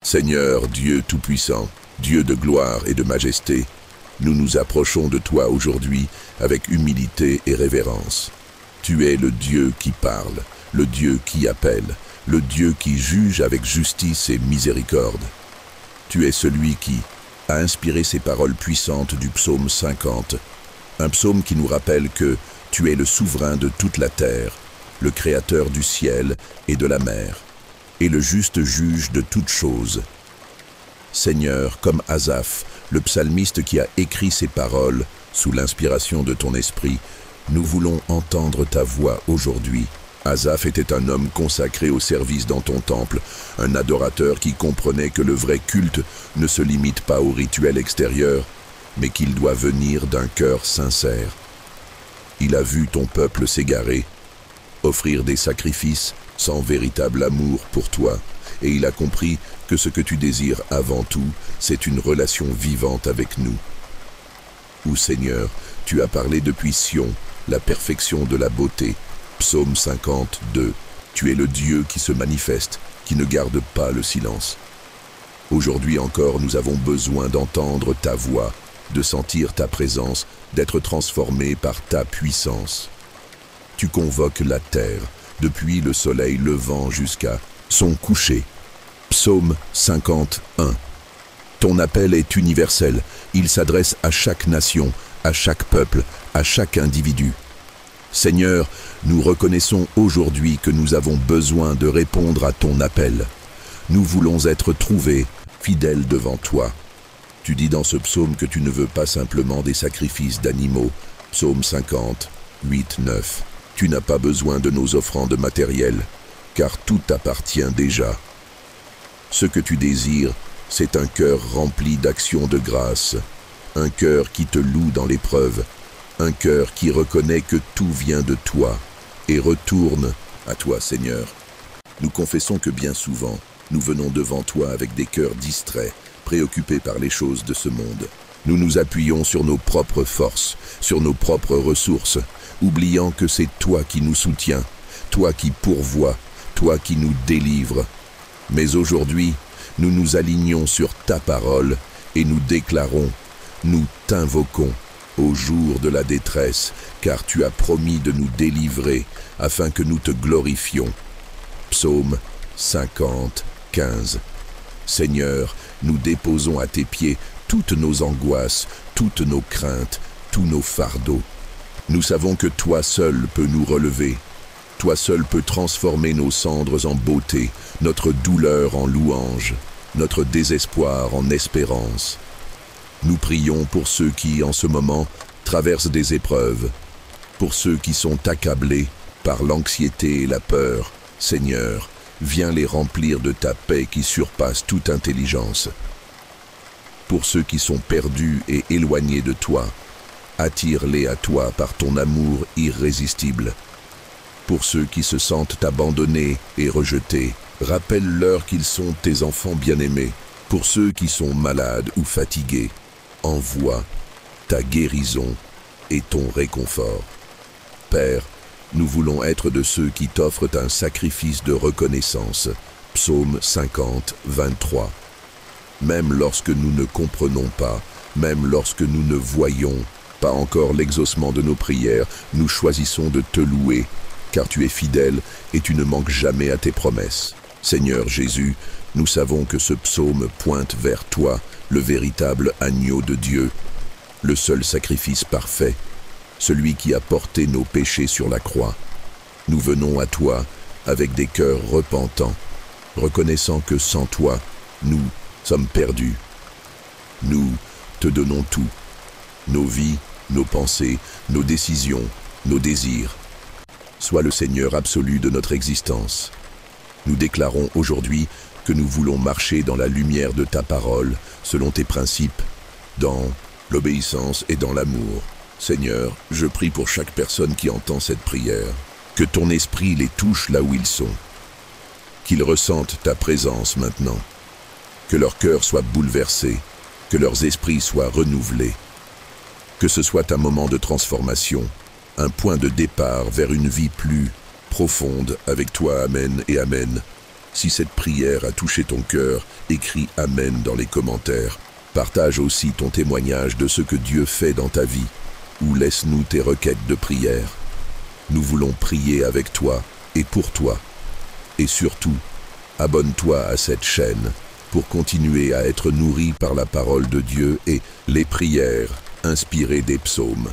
Seigneur, Dieu Tout-Puissant, Dieu de gloire et de majesté, nous nous approchons de toi aujourd'hui avec humilité et révérence. Tu es le Dieu qui parle, le Dieu qui appelle, le Dieu qui juge avec justice et miséricorde. Tu es celui qui a inspiré ces paroles puissantes du psaume 50, un psaume qui nous rappelle que tu es le souverain de toute la terre, le créateur du ciel et de la mer, et le juste juge de toutes choses. Seigneur, comme Asaph, le psalmiste qui a écrit ces paroles sous l'inspiration de ton esprit, nous voulons entendre ta voix aujourd'hui. Asaph était un homme consacré au service dans ton temple, un adorateur qui comprenait que le vrai culte ne se limite pas au rituel extérieur, mais qu'il doit venir d'un cœur sincère. Il a vu ton peuple s'égarer, offrir des sacrifices sans véritable amour pour toi, et il a compris que ce que tu désires avant tout, c'est une relation vivante avec nous. Ô Seigneur, tu as parlé depuis Sion, la perfection de la beauté. Psaume 52. Tu es le Dieu qui se manifeste, qui ne garde pas le silence. Aujourd'hui encore, nous avons besoin d'entendre ta voix, de sentir ta présence, d'être transformés par ta puissance. Tu convoques la terre, depuis le soleil levant jusqu'à son coucher. Psaume 51. Ton appel est universel, il s'adresse à chaque nation, à chaque peuple, à chaque individu. Seigneur, nous reconnaissons aujourd'hui que nous avons besoin de répondre à ton appel. Nous voulons être trouvés, fidèles devant toi. Tu dis dans ce psaume que tu ne veux pas simplement des sacrifices d'animaux. Psaume 50, 8, 9. Tu n'as pas besoin de nos offrandes matérielles, car tout t'appartient déjà. Ce que tu désires, c'est un cœur rempli d'actions de grâce, un cœur qui te loue dans l'épreuve, un cœur qui reconnaît que tout vient de toi et retourne à toi, Seigneur. Nous confessons que bien souvent, nous venons devant toi avec des cœurs distraits, préoccupés par les choses de ce monde. Nous nous appuyons sur nos propres forces, sur nos propres ressources, oubliant que c'est toi qui nous soutiens, toi qui pourvois, toi qui nous délivres. Mais aujourd'hui, nous nous alignons sur ta parole et nous déclarons, nous t'invoquons au jour de la détresse, car tu as promis de nous délivrer afin que nous te glorifions. Psaume 50, 15. Seigneur, nous déposons à tes pieds toutes nos angoisses, toutes nos craintes, tous nos fardeaux. Nous savons que toi seul peux nous relever. Toi seul peux transformer nos cendres en beauté, notre douleur en louange, notre désespoir en espérance. Nous prions pour ceux qui, en ce moment, traversent des épreuves, pour ceux qui sont accablés par l'anxiété et la peur. Seigneur, viens les remplir de ta paix qui surpasse toute intelligence. Pour ceux qui sont perdus et éloignés de toi, attire-les à toi par ton amour irrésistible. Pour ceux qui se sentent abandonnés et rejetés, rappelle-leur qu'ils sont tes enfants bien-aimés. Pour ceux qui sont malades ou fatigués, envoie ta guérison et ton réconfort. Père, nous voulons être de ceux qui t'offrent un sacrifice de reconnaissance. Psaume 50, 23. Même lorsque nous ne comprenons pas, même lorsque nous ne voyons pas encore l'exaucement de nos prières, nous choisissons de te louer, car tu es fidèle et tu ne manques jamais à tes promesses. Seigneur Jésus, nous savons que ce psaume pointe vers toi, le véritable agneau de Dieu, le seul sacrifice parfait, celui qui a porté nos péchés sur la croix. Nous venons à toi avec des cœurs repentants, reconnaissant que sans toi, nous sommes perdus. Nous te donnons tout, nos vies, nos pensées, nos décisions, nos désirs. Sois le Seigneur absolu de notre existence. Nous déclarons aujourd'hui que nous voulons marcher dans la lumière de ta parole, selon tes principes, dans l'obéissance et dans l'amour. Seigneur, je prie pour chaque personne qui entend cette prière, que ton esprit les touche là où ils sont, qu'ils ressentent ta présence maintenant, que leur cœur soit bouleversé, que leurs esprits soient renouvelés, que ce soit un moment de transformation, un point de départ vers une vie plus profonde avec toi. Amen et Amen. Si cette prière a touché ton cœur, écris Amen dans les commentaires. Partage aussi ton témoignage de ce que Dieu fait dans ta vie, ou laisse-nous tes requêtes de prière. Nous voulons prier avec toi et pour toi. Et surtout, abonne-toi à cette chaîne pour continuer à être nourri par la parole de Dieu et les prières inspirées des psaumes.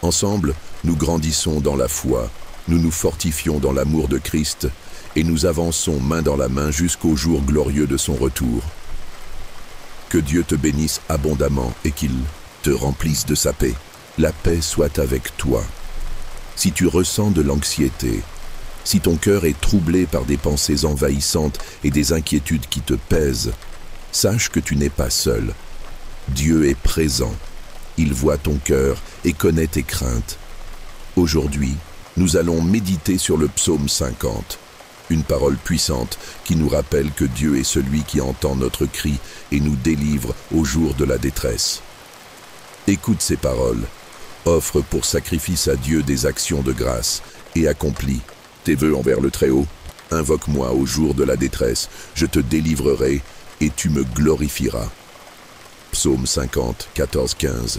Ensemble, nous grandissons dans la foi, nous nous fortifions dans l'amour de Christ et nous avançons main dans la main jusqu'au jour glorieux de son retour. Que Dieu te bénisse abondamment et qu'il te remplisse de sa paix. La paix soit avec toi. Si tu ressens de l'anxiété, si ton cœur est troublé par des pensées envahissantes et des inquiétudes qui te pèsent, sache que tu n'es pas seul. Dieu est présent. Il voit ton cœur et connaît tes craintes. Aujourd'hui, nous allons méditer sur le psaume 50, une parole puissante qui nous rappelle que Dieu est celui qui entend notre cri et nous délivre au jour de la détresse. Écoute ces paroles, offre pour sacrifice à Dieu des actions de grâce et accomplis tes vœux envers le Très-Haut. Invoque-moi au jour de la détresse, je te délivrerai et tu me glorifieras. Psaume 50, 14-15.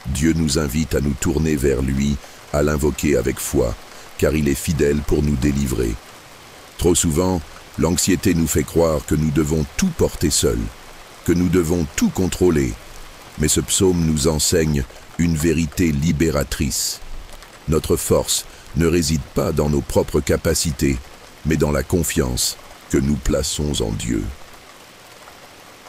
Dieu nous invite à nous tourner vers lui, à l'invoquer avec foi, car il est fidèle pour nous délivrer. Trop souvent, l'anxiété nous fait croire que nous devons tout porter seuls, que nous devons tout contrôler. Mais ce psaume nous enseigne une vérité libératrice. Notre force ne réside pas dans nos propres capacités, mais dans la confiance que nous plaçons en Dieu.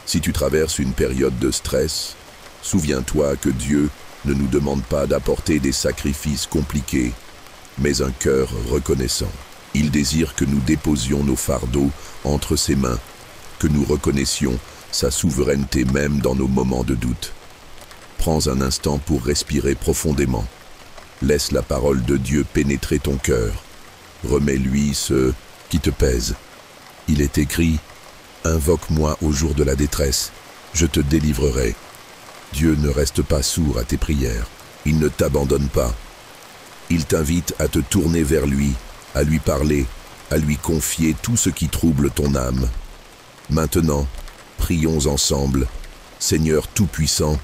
Si tu traverses une période de stress, souviens-toi que Dieu ne nous demande pas d'apporter des sacrifices compliqués, mais un cœur reconnaissant. Il désire que nous déposions nos fardeaux entre ses mains, que nous reconnaissions sa souveraineté même dans nos moments de doute. Prends un instant pour respirer profondément. Laisse la parole de Dieu pénétrer ton cœur. Remets-lui ce qui te pèse. Il est écrit « Invoque-moi au jour de la détresse, je te délivrerai ». Dieu ne reste pas sourd à tes prières. Il ne t'abandonne pas. Il t'invite à te tourner vers lui, à lui parler, à lui confier tout ce qui trouble ton âme. Maintenant, prions ensemble. Seigneur Tout-Puissant,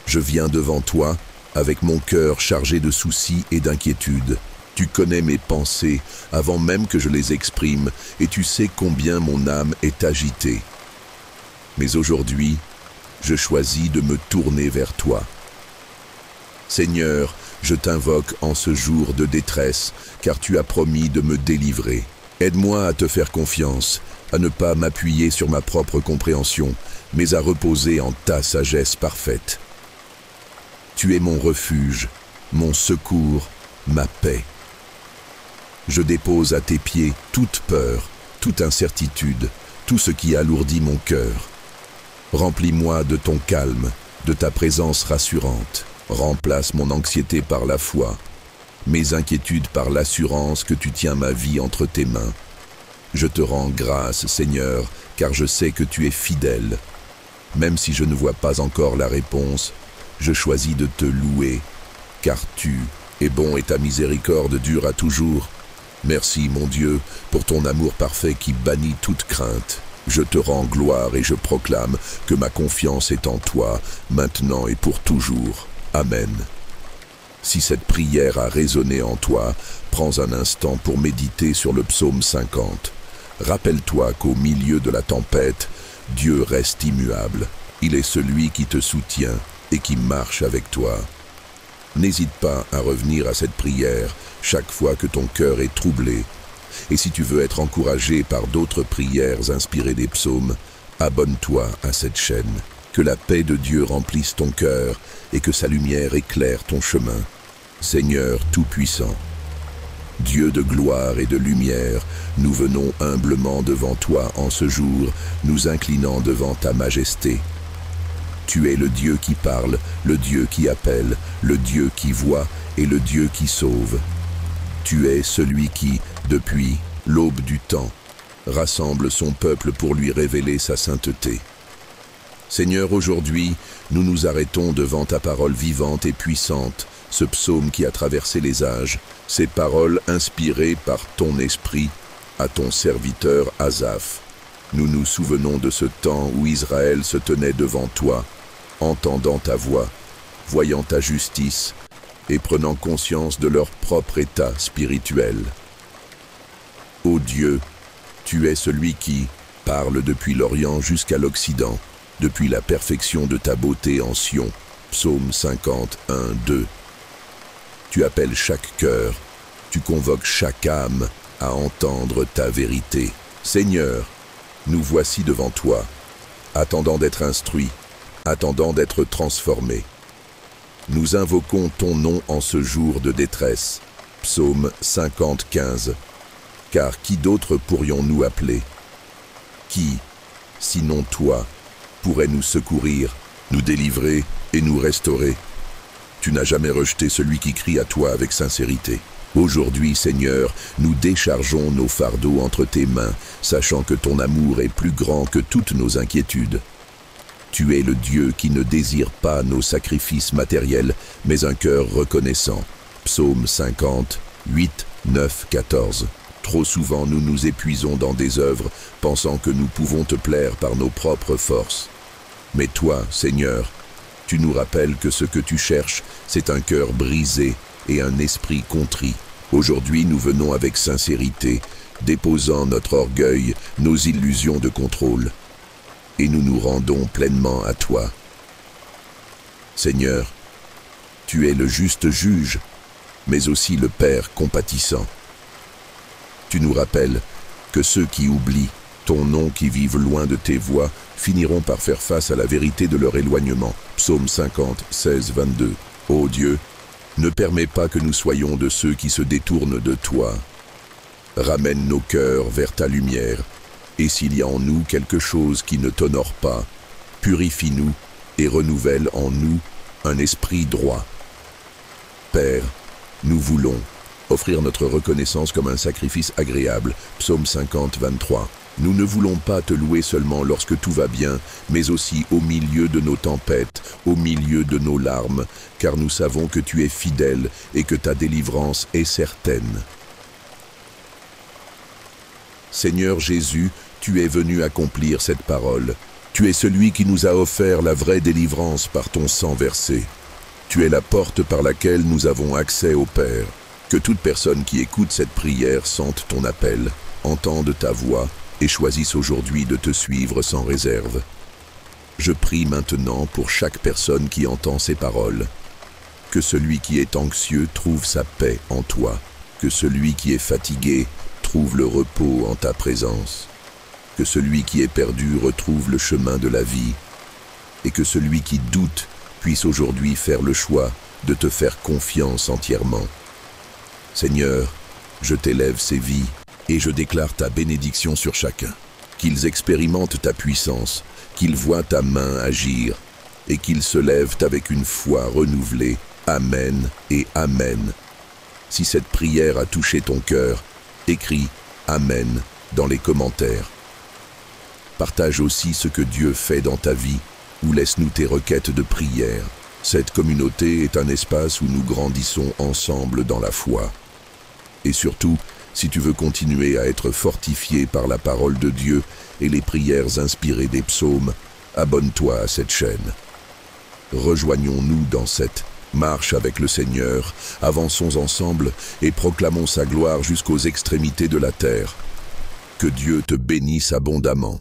je viens devant toi avec mon cœur chargé de soucis et d'inquiétudes. Tu connais mes pensées avant même que je les exprime et tu sais combien mon âme est agitée. Mais aujourd'hui, je choisis de me tourner vers toi. Seigneur, je t'invoque en ce jour de détresse, car tu as promis de me délivrer. Aide-moi à te faire confiance, à ne pas m'appuyer sur ma propre compréhension, mais à reposer en ta sagesse parfaite. Tu es mon refuge, mon secours, ma paix. Je dépose à tes pieds toute peur, toute incertitude, tout ce qui alourdit mon cœur. Remplis-moi de ton calme, de ta présence rassurante. Remplace mon anxiété par la foi, mes inquiétudes par l'assurance que tu tiens ma vie entre tes mains. Je te rends grâce, Seigneur, car je sais que tu es fidèle. Même si je ne vois pas encore la réponse, je choisis de te louer, car tu es bon et ta miséricorde dure à toujours. Merci, mon Dieu, pour ton amour parfait qui bannit toute crainte. Je te rends gloire et je proclame que ma confiance est en toi, maintenant et pour toujours. Amen. Si cette prière a résonné en toi, prends un instant pour méditer sur le psaume 50. Rappelle-toi qu'au milieu de la tempête, Dieu reste immuable. Il est celui qui te soutient et qui marche avec toi. N'hésite pas à revenir à cette prière chaque fois que ton cœur est troublé. Et si tu veux être encouragé par d'autres prières inspirées des psaumes, abonne-toi à cette chaîne. Que la paix de Dieu remplisse ton cœur et que sa lumière éclaire ton chemin. Seigneur Tout-Puissant, Dieu de gloire et de lumière, nous venons humblement devant toi en ce jour, nous inclinant devant ta majesté. Tu es le Dieu qui parle, le Dieu qui appelle, le Dieu qui voit et le Dieu qui sauve. Tu es celui qui, depuis l'aube du temps, rassemble son peuple pour lui révéler sa sainteté. Seigneur, aujourd'hui, nous nous arrêtons devant ta parole vivante et puissante, ce psaume qui a traversé les âges, ces paroles inspirées par ton esprit à ton serviteur Asaph. Nous nous souvenons de ce temps où Israël se tenait devant toi, entendant ta voix, voyant ta justice et prenant conscience de leur propre état spirituel. Ô Dieu, tu es celui qui parle depuis l'Orient jusqu'à l'Occident, depuis la perfection de ta beauté en Sion. Psaume 51, 2. Tu appelles chaque cœur, tu convoques chaque âme à entendre ta vérité. Seigneur, nous voici devant toi, attendant d'être instruits, attendant d'être transformés. Nous invoquons ton nom en ce jour de détresse. Psaume 50-15. Car qui d'autre pourrions-nous appeler? Qui, sinon toi, pourrait nous secourir, nous délivrer et nous restaurer? Tu n'as jamais rejeté celui qui crie à toi avec sincérité. Aujourd'hui, Seigneur, nous déchargeons nos fardeaux entre tes mains, sachant que ton amour est plus grand que toutes nos inquiétudes. Tu es le Dieu qui ne désire pas nos sacrifices matériels, mais un cœur reconnaissant. Psaume 50, 8, 9, 14. Trop souvent, nous nous épuisons dans des œuvres, pensant que nous pouvons te plaire par nos propres forces. Mais toi, Seigneur, tu nous rappelles que ce que tu cherches, c'est un cœur brisé et un esprit contrit. Aujourd'hui, nous venons avec sincérité, déposant notre orgueil, nos illusions de contrôle, et nous nous rendons pleinement à toi. Seigneur, tu es le juste juge, mais aussi le Père compatissant. Tu nous rappelles que ceux qui oublient ton nom, qui vivent loin de tes voies, finiront par faire face à la vérité de leur éloignement. Psaume 50, 16, 22. Ô Dieu, ne permets pas que nous soyons de ceux qui se détournent de toi. Ramène nos cœurs vers ta lumière, et s'il y a en nous quelque chose qui ne t'honore pas, purifie-nous et renouvelle en nous un esprit droit. Père, nous voulons offrir notre reconnaissance comme un sacrifice agréable. Psaume 50, 23. Nous ne voulons pas te louer seulement lorsque tout va bien, mais aussi au milieu de nos tempêtes, au milieu de nos larmes, car nous savons que tu es fidèle et que ta délivrance est certaine. Seigneur Jésus, tu es venu accomplir cette parole. Tu es celui qui nous a offert la vraie délivrance par ton sang versé. Tu es la porte par laquelle nous avons accès au Père. Que toute personne qui écoute cette prière sente ton appel, entende ta voix et choisisse aujourd'hui de te suivre sans réserve. Je prie maintenant pour chaque personne qui entend ces paroles. Que celui qui est anxieux trouve sa paix en toi. Que celui qui est fatigué trouve le repos en ta présence. Que celui qui est perdu retrouve le chemin de la vie. Et que celui qui doute puisse aujourd'hui faire le choix de te faire confiance entièrement. Seigneur, je t'élève ces vies et je déclare ta bénédiction sur chacun. Qu'ils expérimentent ta puissance, qu'ils voient ta main agir et qu'ils se lèvent avec une foi renouvelée. Amen et Amen. Si cette prière a touché ton cœur, écris Amen dans les commentaires. Partage aussi ce que Dieu fait dans ta vie ou laisse-nous tes requêtes de prière. Cette communauté est un espace où nous grandissons ensemble dans la foi. Et surtout, si tu veux continuer à être fortifié par la parole de Dieu et les prières inspirées des psaumes, abonne-toi à cette chaîne. Rejoignons-nous dans cette marche avec le Seigneur, avançons ensemble et proclamons sa gloire jusqu'aux extrémités de la terre. Que Dieu te bénisse abondamment.